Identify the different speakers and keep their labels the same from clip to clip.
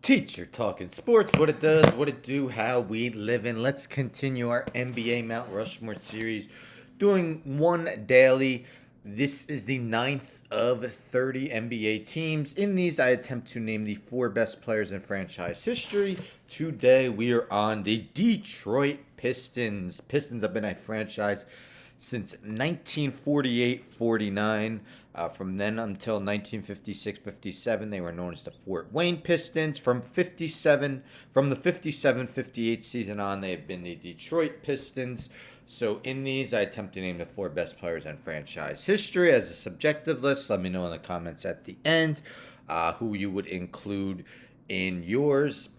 Speaker 1: Teacher talking sports, what it does, what it do, how we live in. Let's continue our NBA Mount Rushmore series, doing one daily. This is the ninth of 30 NBA teams. In these, I attempt to name the four best players in franchise history. Today, we are on the Detroit Pistons. Pistons have been a franchise since 1948-49. From then until 1956-57, they were known as the Fort Wayne Pistons. From the 57-58 season on, they have been the Detroit Pistons. So in these, I attempt to name the four best players in franchise history as a subjective list. Let me know in the comments at the end who you would include in yours.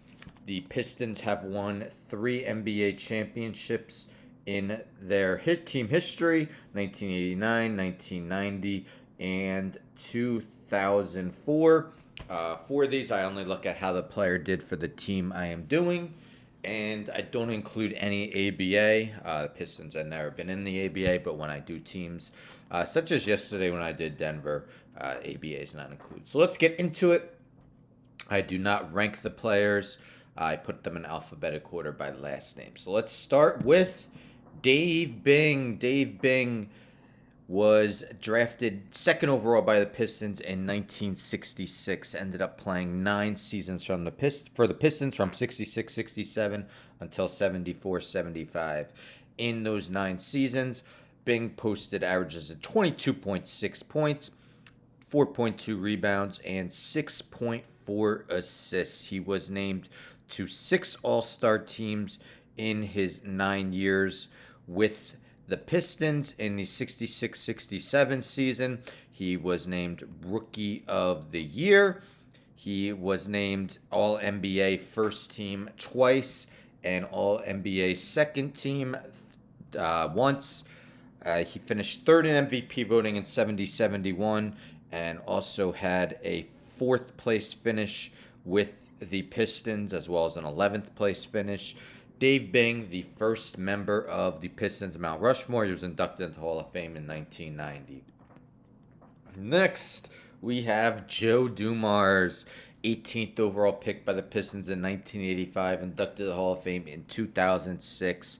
Speaker 1: The Pistons have won 3 NBA championships in their team history: 1989, 1990, and 2004. For these, I only look at how the player did for the team I am doing, and I don't include any ABA. The Pistons have never been in the ABA, but when I do teams, such as yesterday when I did Denver, ABA is not included. So let's get into it. I do not rank the players. I put them in alphabetical order by last name. So let's start with Dave Bing. Dave Bing was drafted second overall by the Pistons in 1966. Ended up playing 9 seasons for the Pistons from 66-67 until 74-75. In those 9 seasons, Bing posted averages of 22.6 points, 4.2 rebounds, and 6.4 assists. He was named to 6 All-Star teams in his 9 years with the Pistons. In the 66-67 season, he was named Rookie of the Year. He was named All-NBA First Team twice and All-NBA Second Team once. He finished third in MVP voting in 70-71 and also had a 4th place finish with the Pistons, as well as an 11th place finish. Dave Bing, the first member of the Pistons Mount Rushmore. He was inducted into the Hall of Fame in 1990. Next, we have Joe Dumars, 18th overall pick by the Pistons in 1985, inducted to the Hall of Fame in 2006.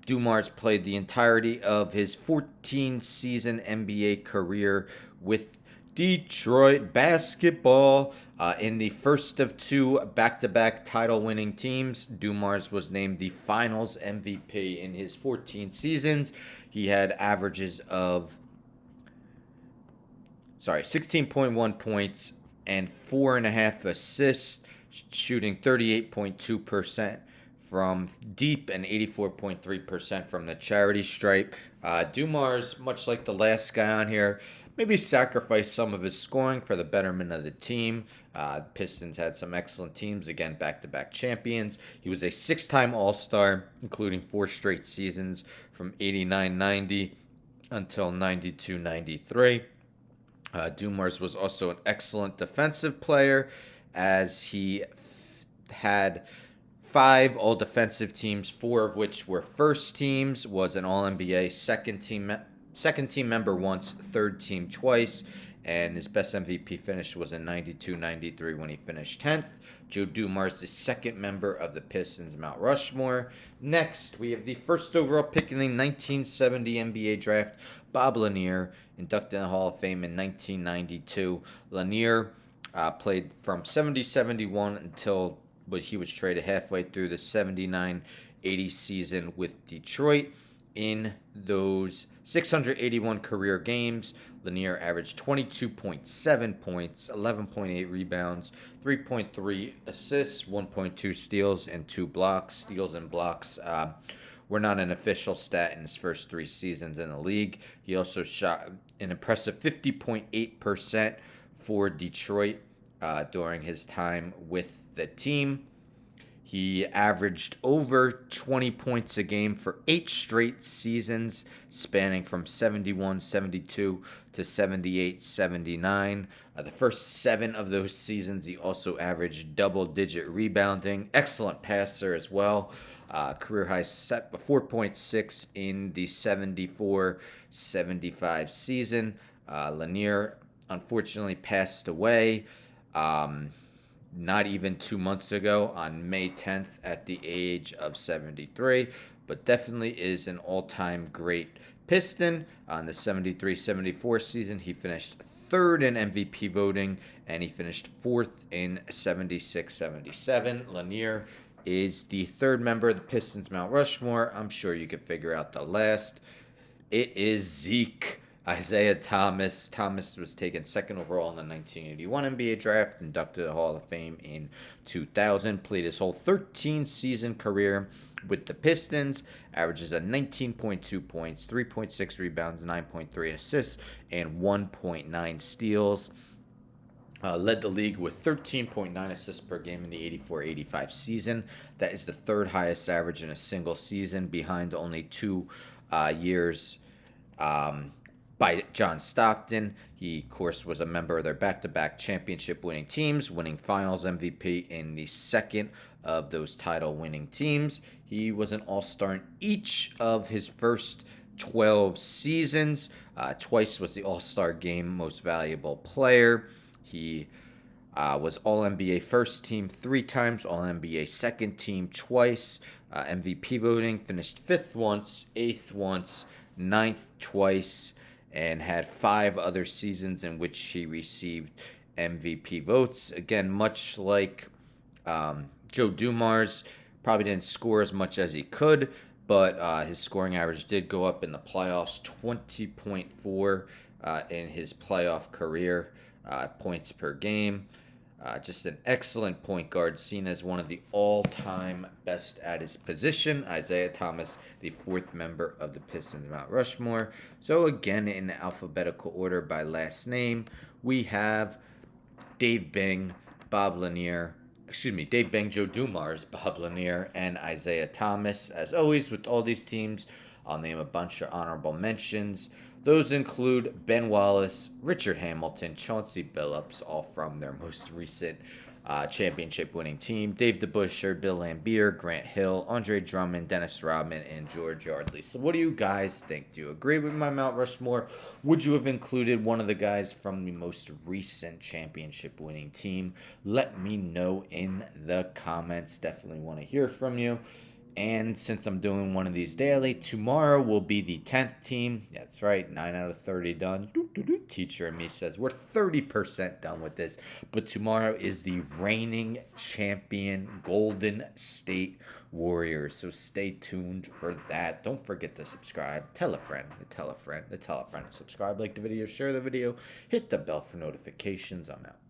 Speaker 1: Dumars played the entirety of his 14-season NBA career with Detroit basketball. In the first of 2 back-to-back title-winning teams, Dumars was named the Finals MVP in his 14 seasons. He had averages of 16.1 points and 4.5 assists, shooting 38.2% from deep and 84.3% from the charity stripe. Dumars, much like the last guy on here, maybe sacrificed some of his scoring for the betterment of the team. Pistons had some excellent teams, again, back-to-back champions. He was a 6-time All-Star, including 4 straight seasons from 89-90 until 92-93. Dumars was also an excellent defensive player, as he had 5 all-defensive teams, 4 of which were first teams, was an All-NBA second team member once, third team twice, and his best MVP finish was in 92-93 when he finished 10th. Joe Dumars, the second member of the Pistons Mount Rushmore. Next, we have the first overall pick in the 1970 NBA draft, Bob Lanier, inducted in the Hall of Fame in 1992. Lanier played from 70-71 until he was traded halfway through the 79-80 season with Detroit. In those 681 career games, Lanier averaged 22.7 points, 11.8 rebounds, 3.3 assists, 1.2 steals, and 2 blocks. Steals and blocks were not an official stat in his first 3 seasons in the league. He also shot an impressive 50.8% for Detroit during his time with the team. He averaged over 20 points a game for 8 straight seasons, spanning from 71-72 to 78-79. The first 7 of those seasons, he also averaged double-digit rebounding. Excellent passer as well. Career high set 4.6 in the 74-75 season. Lanier unfortunately passed away not even 2 months ago on May 10th at the age of 73, but definitely is an all-time great Piston. On the 73-74 season, he finished third in MVP voting, and he finished fourth in 76-77. Lanier is the third member of the Pistons Mount Rushmore. I'm sure you can figure out the last. It is Zeke. Isaiah Thomas. Thomas was taken second overall in the 1981 NBA draft, inducted to the Hall of Fame in 2000, played his whole 13-season career with the Pistons, averages a 19.2 points, 3.6 rebounds, 9.3 assists, and 1.9 steals. Led the league with 13.9 assists per game in the 84-85 season. That is the third highest average in a single season, behind only 2 years by John Stockton. He, of course, was a member of their back-to-back championship-winning teams, winning Finals MVP in the second of those title-winning teams. He was an all-star in each of his first 12 seasons. Twice was the All-Star Game Most Valuable Player. He was All-NBA First Team 3 times, All-NBA Second Team twice. MVP voting, finished 5th once, 8th once, 9th twice, and had 5 other seasons in which he received MVP votes. Again, much like Joe Dumars, probably didn't score as much as he could, but his scoring average did go up in the playoffs, 20.4 in his playoff career, points per game. Just an excellent point guard, seen as one of the all-time best at his position. Isaiah Thomas, the fourth member of the Pistons Mount Rushmore. So again, in alphabetical order by last name, we have Dave Bing, Dave Bing, Joe Dumars, Bob Lanier, and Isaiah Thomas. As always, with all these teams, I'll name a bunch of honorable mentions. Those include Ben Wallace, Richard Hamilton, Chauncey Billups, all from their most recent championship-winning team. Dave DeBusschere, Bill Laimbeer, Grant Hill, Andre Drummond, Dennis Rodman, and George Yardley. So what do you guys think? Do you agree with my Mount Rushmore? Would you have included one of the guys from the most recent championship-winning team? Let me know in the comments. Definitely want to hear from you. And since I'm doing one of these daily, tomorrow will be the 10th team. That's right, 9 out of 30 done. Teacher and me says we're 30% done with this. But tomorrow is the reigning champion Golden State Warriors. So stay tuned for that. Don't forget to subscribe. Tell a friend, tell a friend, tell a friend to subscribe. Like the video, share the video, hit the bell for notifications. I'm out.